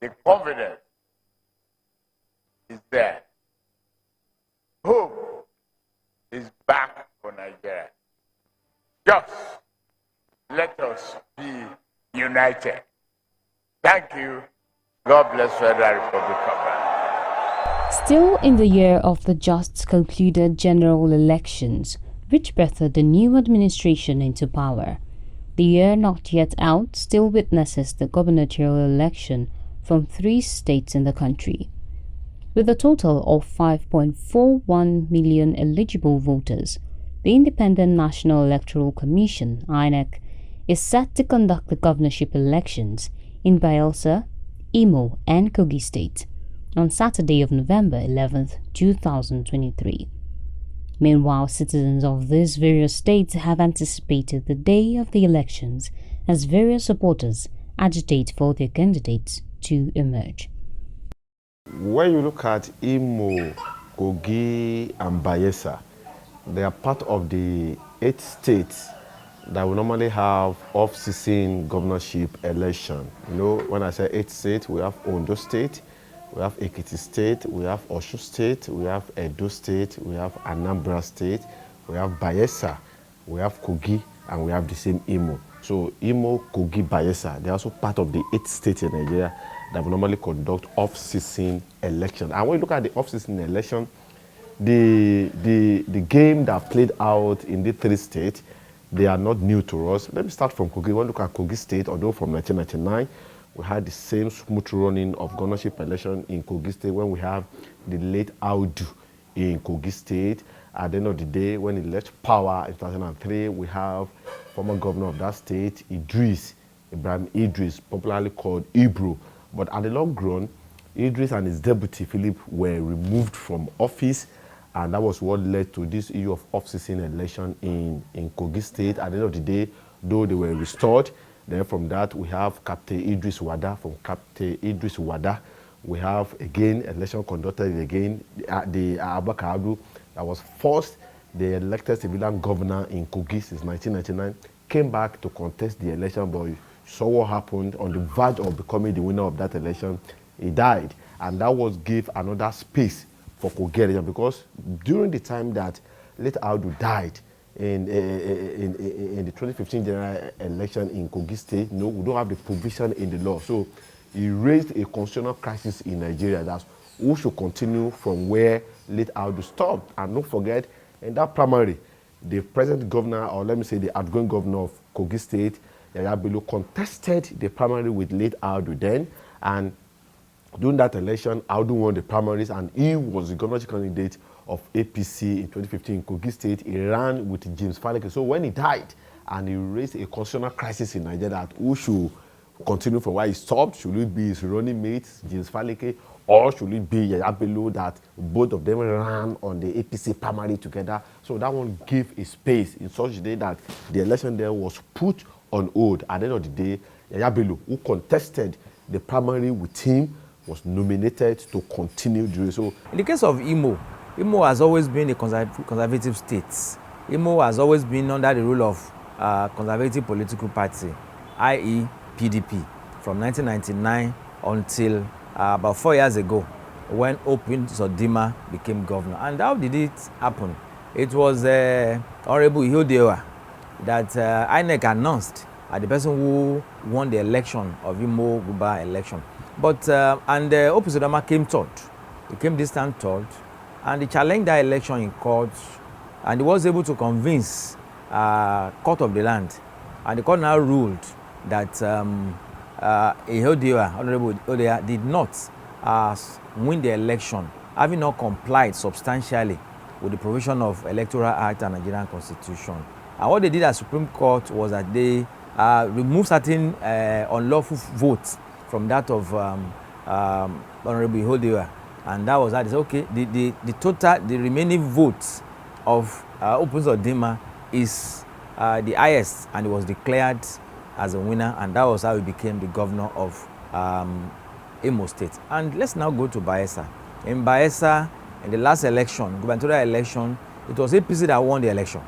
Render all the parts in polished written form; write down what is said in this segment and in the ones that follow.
The confidence is there. Hope is back for Nigeria. Just let us be united. Thank you. God bless Federal Republic of Ghana. Still in the year of the just concluded general elections, which breathed the new administration into power, the year not yet out still witnesses the gubernatorial election from 3 states in the country. With a total of 5.41 million eligible voters, the Independent National Electoral Commission (INEC) is set to conduct the governorship elections in Bayelsa, Imo, and Kogi State on Saturday of November 11, 2023. Meanwhile, citizens of these various states have anticipated the day of the elections as various supporters agitate for their candidates to emerge. When you look at Imo, Kogi, and Bayelsa, they are part of the 8 states that will normally have off-season governorship election. You know, when I say 8 states, we have Ondo State, we have Ekiti State, we have Osun State, we have Edo State, we have Anambra State, we have Bayelsa, we have Kogi, and we have the same Imo. So Imo, Kogi, Bayelsa, they're also part of the 8 states in Nigeria that will normally conduct off-season election. And when you look at the off-season election, the game that played out in the 3 states, they are not new to us. Let me start from Kogi. When you look at Kogi State, although from 1999, we had the same smooth running of governorship election in Kogi State when we have the late Audu in Kogi State. At the end of the day, when he left power in 2003, we have former governor of that state, Ibrahim Idris, popularly called Ibro. But at the long run, Idris and his deputy, Philip, were removed from office, and that was what led to this issue of off-season election in Kogi State. At the end of the day, though they were restored, then from that, we have Captain Idris Wada. From Captain Idris Wada, we have, again, election conducted again. The Abakadu that was first the elected civilian governor in Kogi since 1999, came back to contest the election, but you saw what happened on the verge of becoming the winner of that election. He died, and that was give another space for Kogi election, because during the time that late Audu died in the 2015 general election in Kogi State, no, we don't have the provision in the law. So he raised a constitutional crisis in Nigeria that who should continue from where late Audu stopped. And don't forget, in that primary, the present governor, or let me say the outgoing governor of Kogi State, Yaya Bello, contested the primary with late Audu then, and during that election, Audu won the primaries, and he was the governorship candidate of APC in 2015 in Kogi State. He ran with James Faleke. So when he died, and he raised a constitutional crisis in Nigeria that who should continue from where he stopped, should it be his running mate, James Faleke, or should it be Yaya Bello, that both of them ran on the APC primary together? So that one gave a space in such a day that the election there was put on hold. At the end of the day, Yaya Bello, who contested the primary with him, was nominated to continue doing so. In the case of Imo, Imo has always been a conservative state. Imo has always been under the rule of conservative political party, i.e. PDP, from 1999 until about 4 years ago, when Opin Sodima became governor. And how did it happen? It was Honorable Ihodewa that INEC announced as the person who won the election of Imo Guba election. But Opin Sodima came third. He came this time third, and he challenged that election in court, and he was able to convince court of the land, and the court now ruled that Honorable Ihodewa did not win the election, having not complied substantially with the provision of Electoral Act and Nigerian Constitution. And what they did at Supreme Court was that they removed certain unlawful votes from that of Honorable Ihodewa, and that was that. Okay, the remaining votes of Opin Sodima is the highest, and it was declared as a winner, and that was how he became the governor of Imo State. And let's now go to Bayelsa. In Bayelsa, in the last election, gubernatorial election, it was APC that won the election.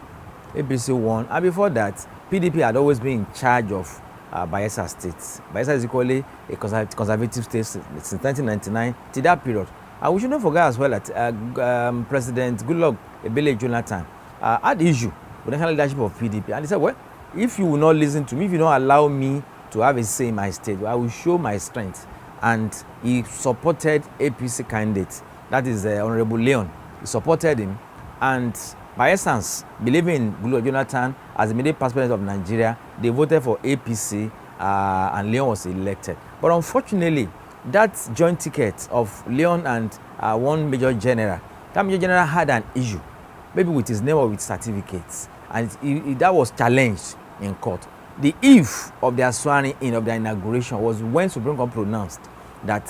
APC won, and before that, PDP had always been in charge of Bayelsa State. Bayelsa is equally a conservative state since 1999 to that period. And we shouldn't forget as well that President Goodluck Ebele Jonathan had issue with the national leadership of PDP. And he said, well, if you will not listen to me, if you don't allow me to have a say in my state, I will show my strength. And he supported APC candidate, that is Honorable Leon. He supported him. And Bayelsans, believing in Goodluck Jonathan as the immediate past president of Nigeria, they voted for APC and Leon was elected. But unfortunately, that joint ticket of Leon and one major general, that major general had an issue, maybe with his name or with certificates, and that was challenged in court. The eve of their swearing in, of their inauguration, was when Supreme Court pronounced that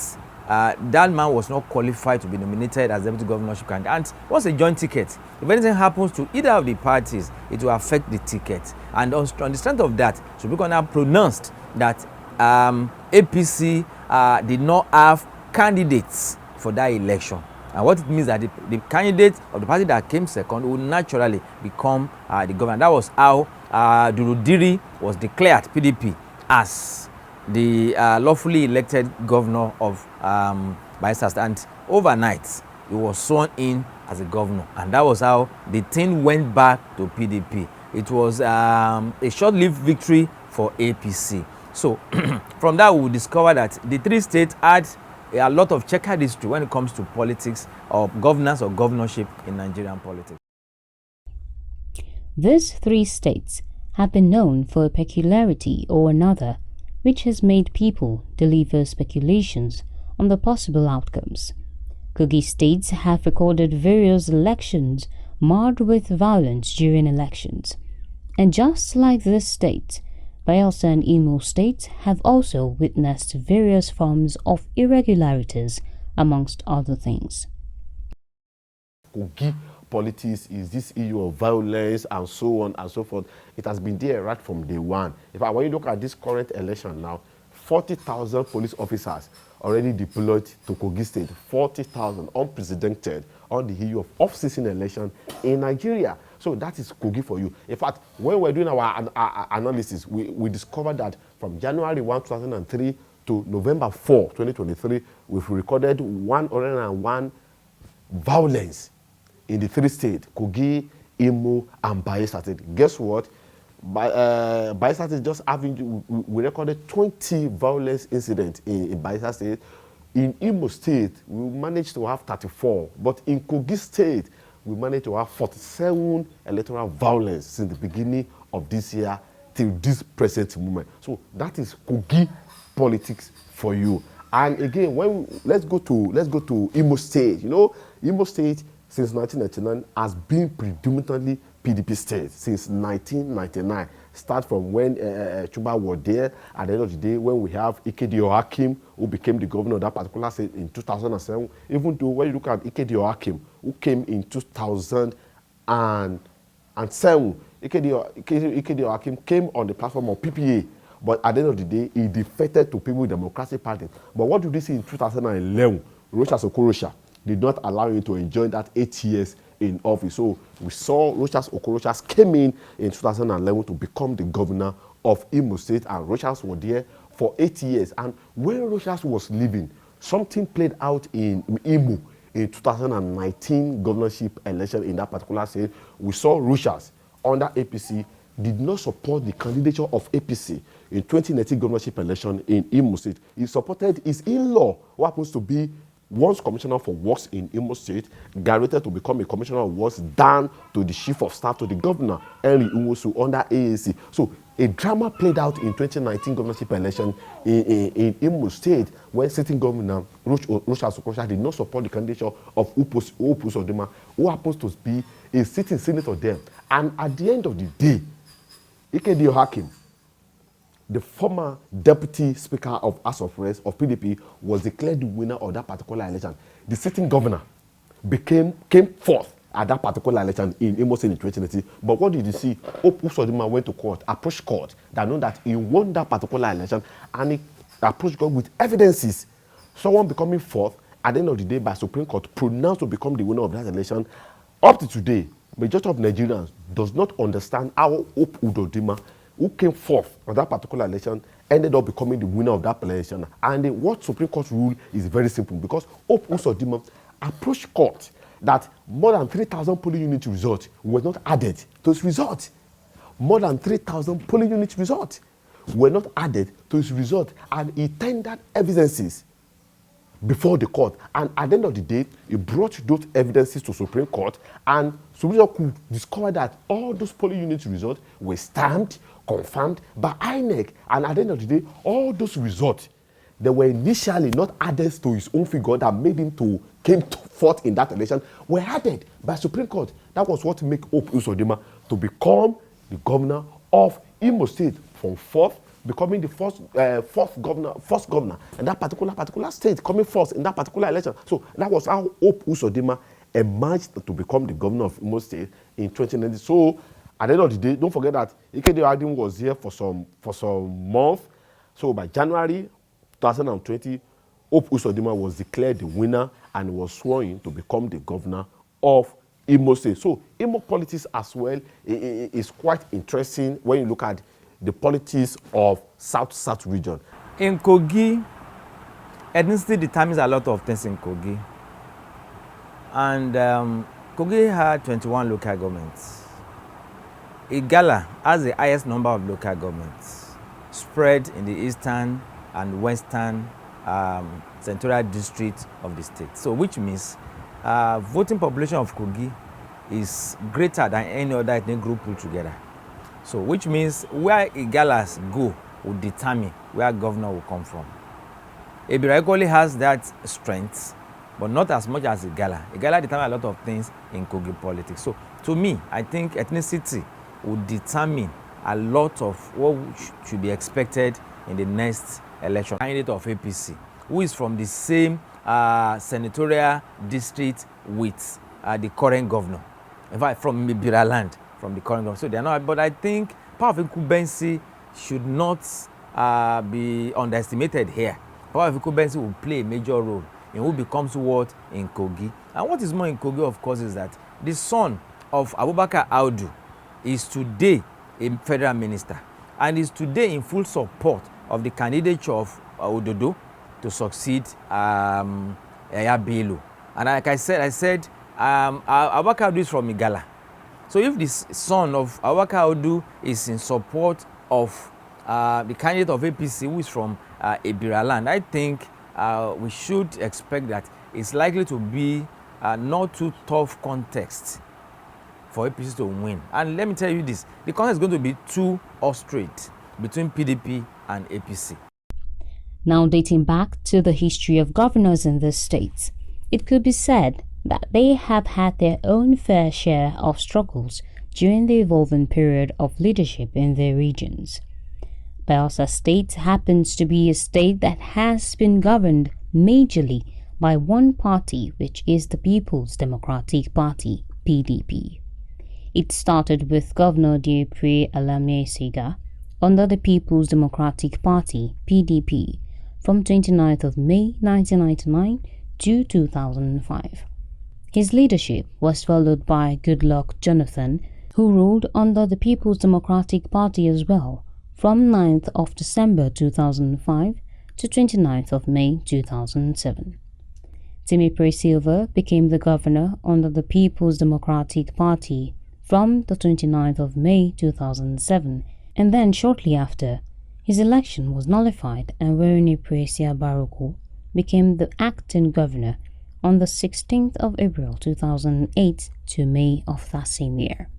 that man was not qualified to be nominated as deputy governorship candidate. And what's a joint ticket? If anything happens to either of the parties, it will affect the ticket. And on the strength of that, Supreme Court now pronounced that APC did not have candidates for that election. And what it means that the candidate of the party that came second will naturally become the governor. That was how Durudiri was declared PDP as the lawfully elected governor of Bayelsa State. And overnight, he was sworn in as a governor. And that was how the thing went back to PDP. It was a short-lived victory for APC. So from that, we will discover that the three states had a lot of checkered history when it comes to politics or governance or governorship in Nigerian politics. These three states have been known for a peculiarity or another, which has made people deliver speculations on the possible outcomes. Kogi states have recorded various elections marred with violence during elections. And just like this state, Bayelsa and Imo states have also witnessed various forms of irregularities, amongst other things. Kogi politics is this issue of violence and so on and so forth. It has been there right from day one. In fact, when you look at this current election now, 40,000 police officers already deployed to Kogi State, 40,000 unprecedented on the issue of off-season election in Nigeria. So that is Kogi for you. In fact, when we're doing our analysis, we discovered that from January 1, 2003 to November 4, 2023, we've recorded 101 violence in the three states, Kogi, Imo, and Bayelsa State. Guess what? Bayelsa State just having, we recorded 20 violence incidents in Bayelsa State. In Imo State, we managed to have 34, but in Kogi State, we managed to have 47 electoral violence since the beginning of this year till this present moment. So that is Kogi politics for you. And again, let's go to Imo State. You know, Imo State since 1999 has been predominantly PDP state since 1999. Start from when Chuba was there. At the end of the day, when we have Ikedio Hakim, who became the governor of that particular state in 2007. Even though when you look at Ikedio Hakim, who came in 2007, Ikedio Hakim came on the platform of PPA. But at the end of the day, he defected to People Democratic Party. But what did we see in 2011? Rochas Okorosha did not allow him to enjoy that 8 years in office. So we saw Rochas Okorosha came in 2011 to become the governor of Imo State, and Rochas was there for 8 years. And when Rochas was leaving, something played out in Imo in 2019 governorship election in that particular state. We saw Rochas under APC did not support the candidature of APC in 2019 governorship election in Imo State. He supported his in-law, who happens to be once commissioner for works in Imo State, graduated to become a commissioner of works, down to the chief of staff to the governor, Henry Uwosu, under AAC. So a drama played out in 2019 governorship election in Imo State, when sitting governor Rochas Okorosha did not support the candidature of Upus Odema, who happens to be a sitting senator there. And at the end of the day, Ikedio Hakim, the former deputy speaker of House of Reps of PDP, was declared the winner of that particular election. The sitting governor came fourth at that particular election in Imo State in 2019. But what did you see? Opus Odima went to court, approached court, that know that he won that particular election, and he approached court with evidences. Someone becoming fourth, at the end of the day, by Supreme Court, pronounced to become the winner of that election. Up to today, majority of Nigerians does not understand how Hope Udodima who came fourth on that particular election ended up becoming the winner of that election. And what Supreme Court rule is very simple, because Hope Uzodinma approached court that more than 3,000 polling unit results were not added to his result. More than 3,000 polling unit results were not added to his result, and he tendered evidences before the court. And at the end of the day, he brought those evidences to Supreme Court, and Supreme Court could discover that all those polling unit results were stamped, confirmed by INEC. And at the end of the day, all those results that were initially not added to his own figure that made him to came forth in that election were added by Supreme Court. That was what made Hope Uzodinma to become the governor of Imo State from fourth, becoming the first governor in that particular state, coming first in that particular election. So that was how Hope Uzodinma emerged to become the governor of Imo State in 2019. So at the end of the day, don't forget that Ikede Adim was here for some months. So by January 2020, Hope Uzodinma was declared the winner and was sworn in to become the governor of Imo State. So Imo politics as well is quite interesting when you look at the politics of South region. In Kogi, ethnicity determines a lot of things in Kogi. And Kogi had 21 local governments. Igala has the highest number of local governments, spread in the eastern and western senatorial district of the state. So which means voting population of Kogi is greater than any other ethnic group put together. So which means where Igalas go will determine where governor will come from. Ebira equally has that strength, but not as much as Igala. Igala determines a lot of things in Kogi politics. So to me, I think ethnicity will determine a lot of what should be expected in the next election. Candidate of APC, who is from the same senatorial district with the current governor. In fact, from Mibira land, from the current governor. So they are not, but I think power of incumbency should not be underestimated here. Power of incumbency will play a major role in who becomes what in Kogi. And what is more in Kogi, of course, is that the son of Abubakar Audu is today a federal minister and is today in full support of the candidature of Ododo to succeed Yaya Bello. And like I said, Abubakar Audu is from Igala. So if the son of Abubakar Audu is in support of the candidate of APC, who is from Ebira land, I think we should expect that it's likely to be not too tough context for APC to win. And let me tell you this, the contest is going to be 2 straight between PDP and APC. Now dating back to the history of governors in this state, it could be said that they have had their own fair share of struggles during the evolving period of leadership in their regions. Bayelsa State happens to be a state that has been governed majorly by one party, which is the People's Democratic Party, PDP. It started with Governor Diepre Alamne-Sega under the People's Democratic Party, PDP, from 29th of May 1999 to 2005. His leadership was followed by Goodluck Jonathan, who ruled under the People's Democratic Party as well, from 9th of December 2005 to 29th of May 2007. Timipre Silva became the governor under the People's Democratic Party from the 29th of May 2007, and then shortly after, his election was nullified and Werni Presia Baruku became the acting governor on the 16th of April 2008 to May of that same year.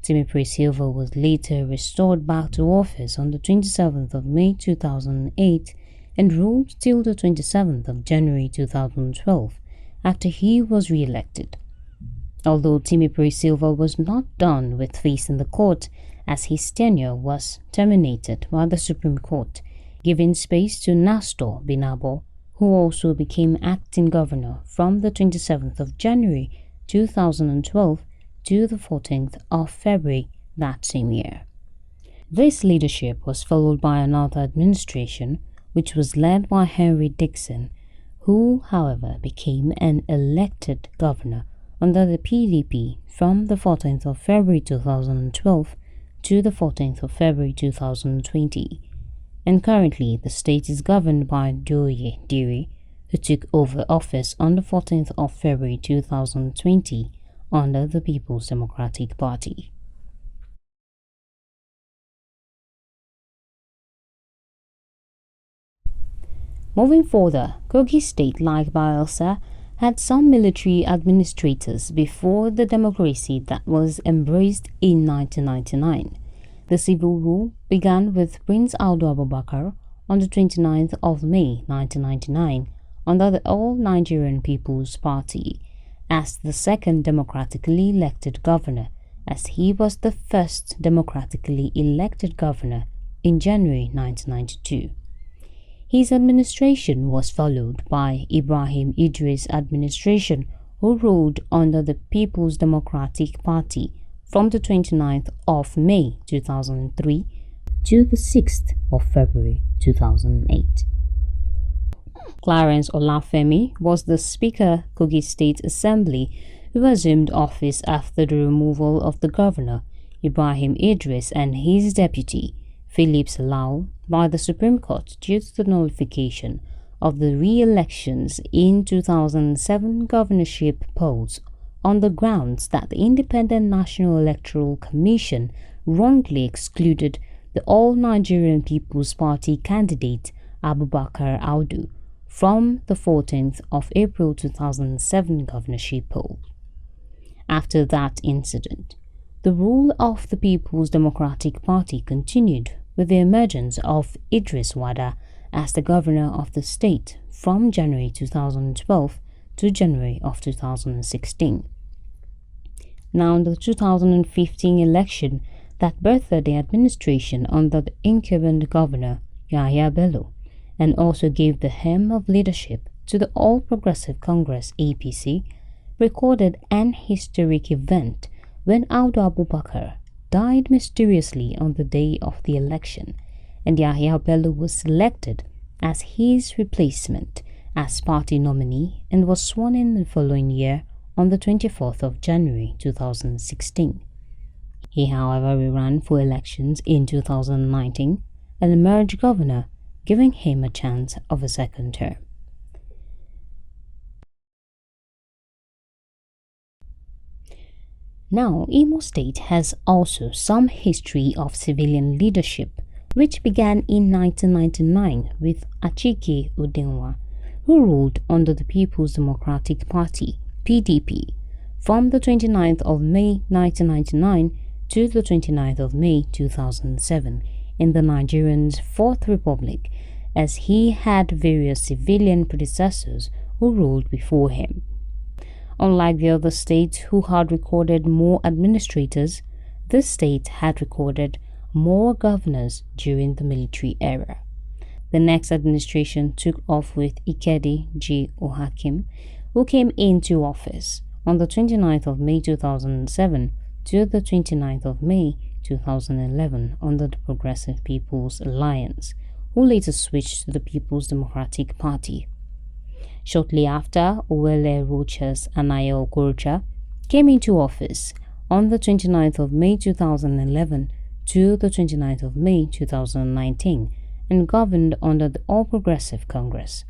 Timipre Silva was later restored back to office on the 27th of May 2008 and ruled till the 27th of January 2012 after he was re-elected. Although Timipre Silva was not done with facing the court, as his tenure was terminated by the Supreme Court, giving space to Nastor Binabo, who also became acting governor from the 27th of January 2012 to the 14th of February that same year. This leadership was followed by another administration, which was led by Henry Dixon, who, however, became an elected governor under the PDP from the 14th of February 2012 to the 14th of February 2020. And currently, the state is governed by Doye Diri, who took over office on the 14th of February 2020 under the People's Democratic Party. Moving further, Kogi State, like Bayelsa, had some military administrators before the democracy that was embraced in 1999. The civil rule began with Prince Audu Abubakar on the 29th of May 1999 under the All Nigerian People's Party as the second democratically elected governor, as he was the first democratically elected governor in January 1992. His administration was followed by Ibrahim Idris' administration, who ruled under the People's Democratic Party from the 29th of May 2003 to the 6th of February 2008. Clarence Olafemi was the Speaker Kogi State Assembly, who assumed office after the removal of the governor, Ibrahim Idris, and his deputy, Philip Salau, by the Supreme Court due to the nullification of the re-elections in 2007 governorship polls on the grounds that the Independent National Electoral Commission wrongly excluded the All Nigerian People's Party candidate Abubakar Audu from the 14th of April 2007 governorship poll. After that incident, the rule of the People's Democratic Party continued with the emergence of Idris Wada as the governor of the state from January 2012 to January of 2016. Now, in the 2015 election that birthed the administration under the incumbent governor Yahya Bello and also gave the helm of leadership to the All Progressive Congress APC, recorded an historic event when Audu Abubakar died mysteriously on the day of the election, and Yahya Bello was selected as his replacement as party nominee and was sworn in the following year on the 24th of January 2016. He, however, ran for elections in 2019 and emerged governor, giving him a chance of a second term. Now, Imo State has also some history of civilian leadership, which began in 1999 with Achike Udenwa, who ruled under the People's Democratic Party, PDP, from the 29th of May 1999 to the 29th of May 2007 in the Nigerian's Fourth Republic, as he had various civilian predecessors who ruled before him. Unlike the other states who had recorded more administrators, this state had recorded more governors during the military era. The next administration took off with Ikedi G. Ohakim, who came into office on the 29th of May 2007 to the 29th of May 2011 under the Progressive People's Alliance, who later switched to the People's Democratic Party. Shortly after, Owele Rochas Anayo Okocha came into office on the 29th of May 2011 to the 29th of May 2019 and governed under the All Progressive Congress.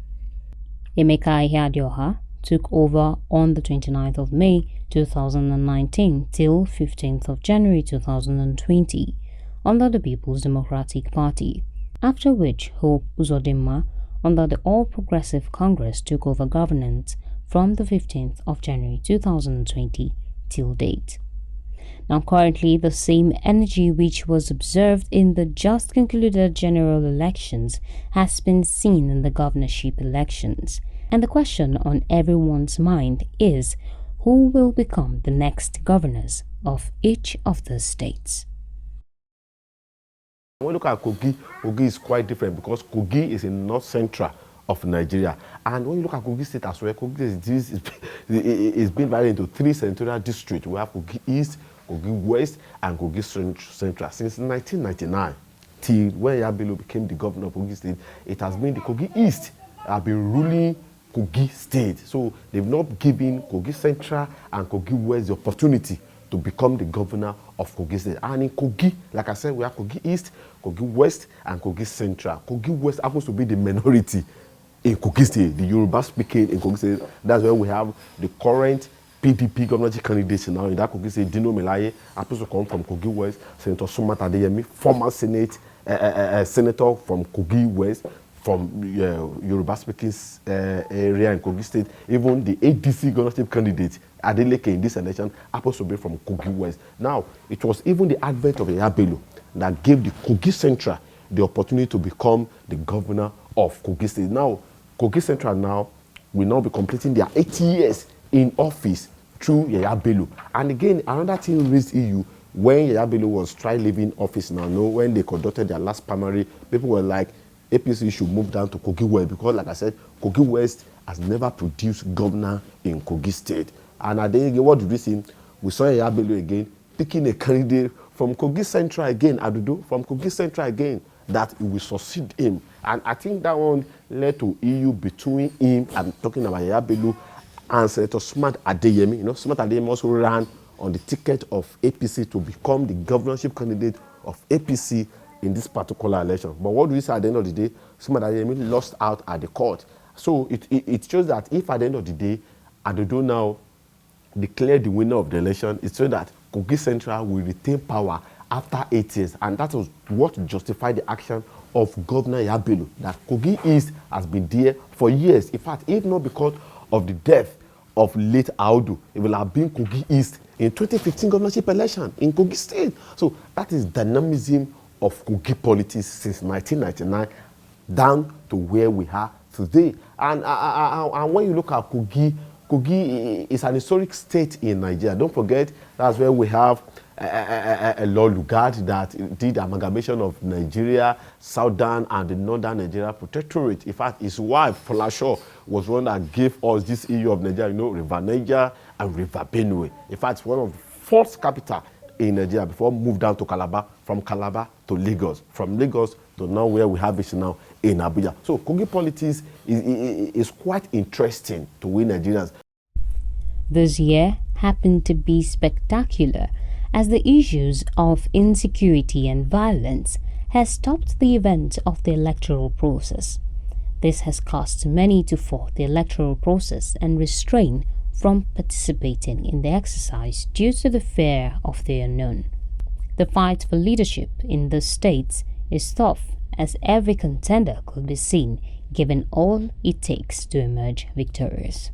Emeka Ihadioha took over on the 29th of May 2019 till 15th of January 2020 under the People's Democratic Party, after which Hope Uzodinma under the All Progressive Congress took over governance from the 15th of January 2020 till date. Now, currently, the same energy which was observed in the just concluded general elections has been seen in the governorship elections, and the question on everyone's mind is who will become the next governors of each of the states. When we look at Kogi, Kogi is quite different because Kogi is in north central of Nigeria. And when you look at Kogi State as well, Kogi is being divided into three senatorial districts. We have Kogi East, Kogi West, and Kogi Central. Since 1999, till when Yabelo became the governor of Kogi State, it has been the Kogi East have been ruling Kogi State. So they've not given Kogi Central and Kogi West the opportunity to become the governor of Kogi State. And in Kogi, like I said, we have Kogi East, Kogi West, and Kogi Central. Kogi West happens to be the minority in Kogi State, the Yoruba speaking in Kogi State. That's where we have the current PDP governorship candidates now in that Kogi State. Dino Melaye happens to come from Kogi West. Senator Sumat Adeyemi, former senator from Kogi West, from Yoruba speaking area in Kogi State. Even the ADC governorship candidate Adeleke in this election happens to be from Kogi West. Now, it was even the advent of Yaya Bello that gave the Kogi Central the opportunity to become the governor of Kogi State. Now, Kogi Central now will now be completing their 80 years in office through Yaya Bello. And again, another thing raised EU when Yaya Bello was trying leaving office now. No, when they conducted their last primary, people were like, APC should move down to Kogi West because, like I said, Kogi West has never produced governor in Kogi State. And at the end, what did we see? We saw Yaya Bello again picking a candidate from Kogi Central again, Adudu, from Kogi Central again, that it will succeed him. And I think that one led to EU between him, I'm talking about Yaya Bello, and Senator Smart Adeyemi. You know, Smart Adeyemi also ran on the ticket of APC to become the governorship candidate of APC in this particular election. But what do we say at the end of the day? Smart Adeyemi lost out at the court. So it shows that if at the end of the day, Adudu now declared the winner of the election, it shows that Kogi Central will retain power after 8 years. And that was what justified the action of Governor Yaya Bello, that Kogi East has been there for years. In fact, if not because of the death of late Audu, it will have been Kogi East in 2015 governorship election in Kogi State. So that is dynamism of Kogi politics since 1999 down to where we are today. And when you look at Kogi, Kogi is an historic state in Nigeria. Don't forget, that's where we have a Lord Lugard that did amalgamation of Nigeria, Southern and the Northern Nigeria Protectorate. In fact, his wife, Folasho, was one that gave us this EU of Nigeria, you know, River Niger and River Benue. In fact, it's one of the first capital in Nigeria before moved down to Calabar, from Calabar to Lagos, from Lagos to now where we have it now in Abuja. So Kogi politics is quite interesting to we Nigerians. This year happened to be spectacular as the issues of insecurity and violence has stopped the event of the electoral process. This has caused many to fault the electoral process and restrain from participating in the exercise due to the fear of the unknown. The fight for leadership in the states is tough as every contender could be seen given all it takes to emerge victorious.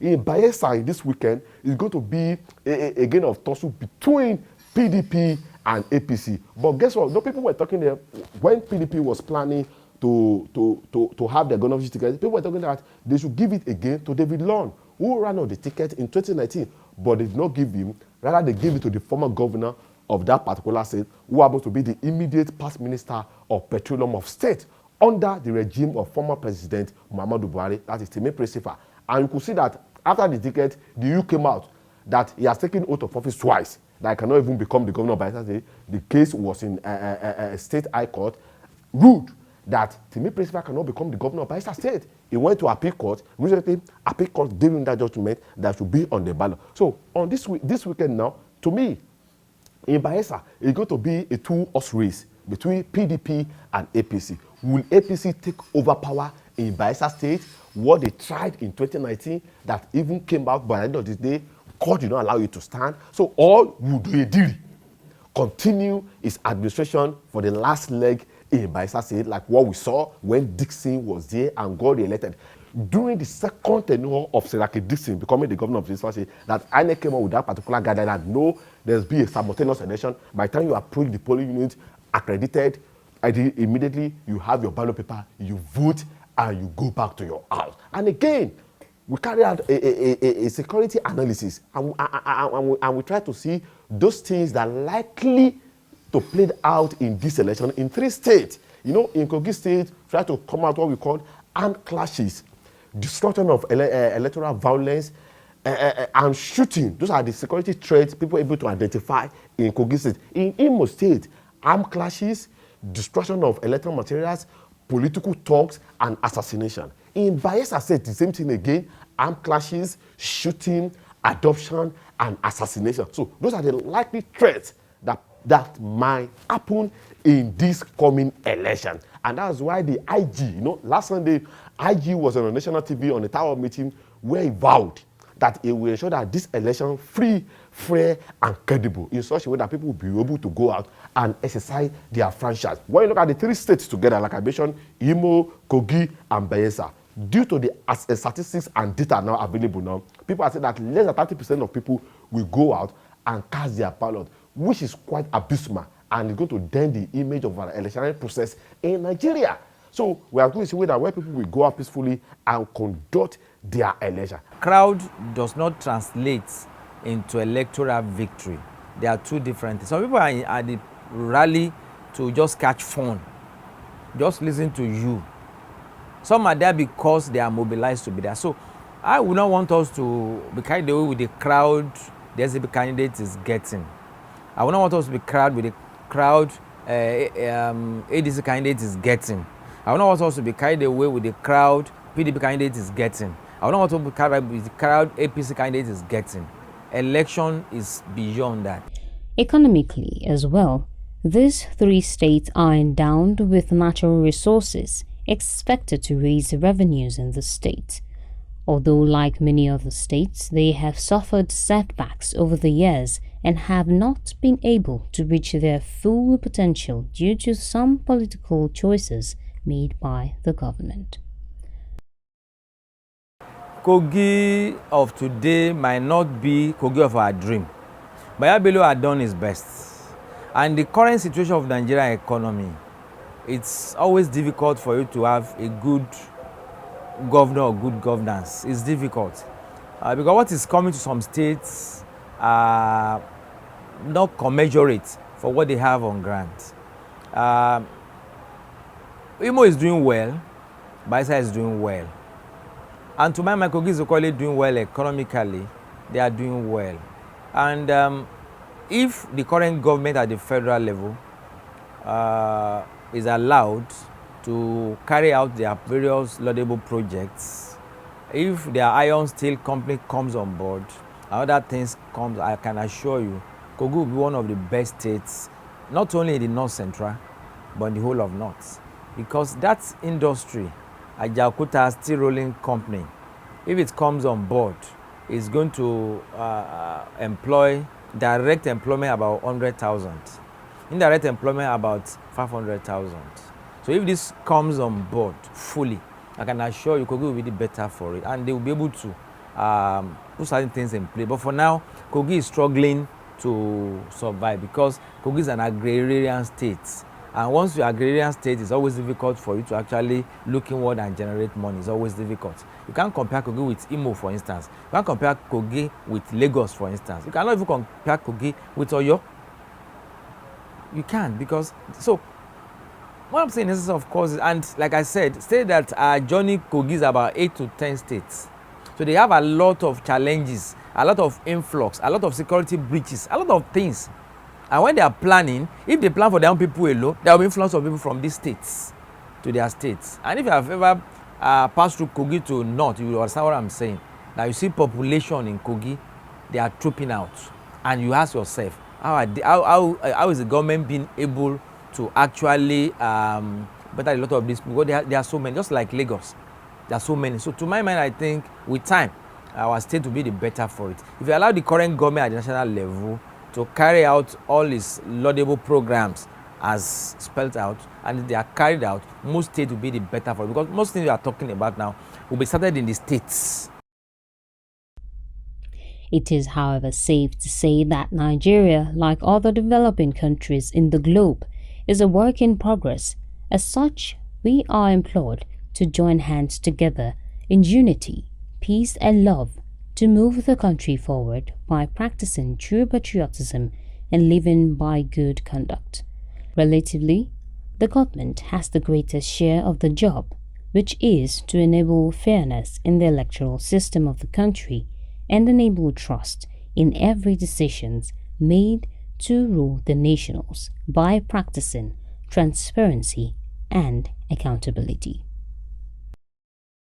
In Bayelsa this weekend is going to be a game of tussle between PDP and APC. But guess what? No, people were talking there when PDP was planning to have their governorship ticket. People were talking that they should give it again to David Long, who ran on the ticket in 2019, but they did not give him. Rather, they gave it to the former governor of that particular state, who happens to be the immediate past minister of petroleum of state under the regime of former president Muhammadu Buhari, that is Timi Presifa. And you could see that after the ticket, the EU came out that he has taken oath of office twice, that he cannot even become the governor of Bayelsa State. The case was in a state high court, ruled that Timi Presifa cannot become the governor of Bayelsa State. He went to appeal court. Recently, appeal court during that judgment that should be on the ballot. So on this weekend now, to me, in Bayelsa, it's going to be a two-horse race between PDP and APC. Will APC take over power in Bayelsa State? What they tried in 2019 that even came out by the end of the day, court did not allow you to stand. So all would do a deal, continue his administration for the last leg in Bayelsa State, like what we saw when Dixon was there and got elected. During the second tenure of Seraki Dixon becoming the governor of Bayelsa State, that INEC came up with that particular guideline that no, there's be a simultaneous election. By the time you approach the polling unit accredited, immediately you have your ballot paper, you vote, and you go back to your house. And again, we carry out a security analysis, and we try to see those things that are likely to play out in this election in 3 states. You know, in Kogi State, try to come out what we call armed clashes, destruction of electoral violence, and shooting. Those are the security threats people are able to identify in Kogi State. In Imo State, armed clashes, destruction of electoral materials, political talks, and assassination. In Bayelsa State, the same thing again, armed clashes, shooting, adoption, and assassination. So those are the likely threats that might happen in this coming election. And that's why the IG, last Sunday, IG was on a national TV on a tower meeting where he vowed that it will ensure that this election free, fair, and credible in such a way that people will be able to go out and exercise their franchise. When you look at the three states together, like I mentioned, Imo, Kogi, and Bayelsa, due to the statistics and data now available now, people are saying that less than 30% of people will go out and cast their ballot, which is quite abysmal and is going to dent the image of our electoral process in Nigeria. So we are going to see that where people will go out peacefully and conduct their election. Crowd does not translate into electoral victory. They are two different things. Some people are at the rally to just catch fun, just listen to you. Some are there because they are mobilized to be there. So I would not want us to be carried away with the crowd the SAP candidate is getting. I would not want us to be crowd with the crowd ADC candidate is getting. I would not want us to be carried away with the crowd PDP candidate is getting. I would not want to be carried away with the crowd APC candidate is getting. Election is beyond that. Economically as well, these three states are endowed with natural resources expected to raise revenues in the state. Although, like many other states, they have suffered setbacks over the years and have not been able to reach their full potential due to some political choices made by the government. Kogi of today might not be Kogi of our dream, but Yabelo had done his best. And the current situation of the Nigerian economy, it's always difficult for you to have a good governor or good governance. It's difficult because what is coming to some states are not commensurate for what they have on grant. Imo is doing well, Bayelsa is doing well, and to my mind, Kogi is equally doing well economically. They are doing well, and if the current government at the federal level is allowed to carry out their various laudable projects, if their iron steel company comes on board and other things comes, I can assure you, Kogi will be one of the best states, not only in the North Central, but in the whole of North. Because that industry, Ajaokuta Steel Rolling Company, if it comes on board, is going to employ direct employment about 100,000, indirect employment about 500,000. So if this comes on board fully, I can assure you Kogi will be the better for it, and they will be able to put certain things in place. But for now, Kogi is struggling to survive because Kogi is an agrarian state. And once you're an agrarian state, it's always difficult for you to actually look inward and generate money. It's always difficult. You can't compare Kogi with Imo, for instance. You can't compare Kogi with Lagos, for instance. You cannot even compare Kogi with Oyo. You can't, because, so, what I'm saying is, of course, and like I said, state that are joining Kogi is about 8 to 10 states. So they have a lot of challenges, a lot of influx, a lot of security breaches, a lot of things. And when they are planning, if they plan for their own people alone, there will be influence of people from these states to their states. And if you have ever passed through Kogi to North, you will understand what I'm saying. Now you see population in Kogi, they are trooping out. And you ask yourself, how is the government being able to actually better a lot of these people? Because there are so many, just like Lagos. There are so many. So to my mind, I think with time, our state will be the better for it. If you allow the current government at the national level to carry out all its laudable programs as spelled out, and if they are carried out, most states will be the better for it. Because most things we are talking about now will be started in the states. It is, however, safe to say that Nigeria, like other developing countries in the globe, is a work in progress. As such, we are implored to join hands together in unity, peace and love to move the country forward by practicing true patriotism and living by good conduct. Relatively, the government has the greatest share of the job, which is to enable fairness in the electoral system of the country and enable trust in every decisions made to rule the nationals by practicing transparency and accountability.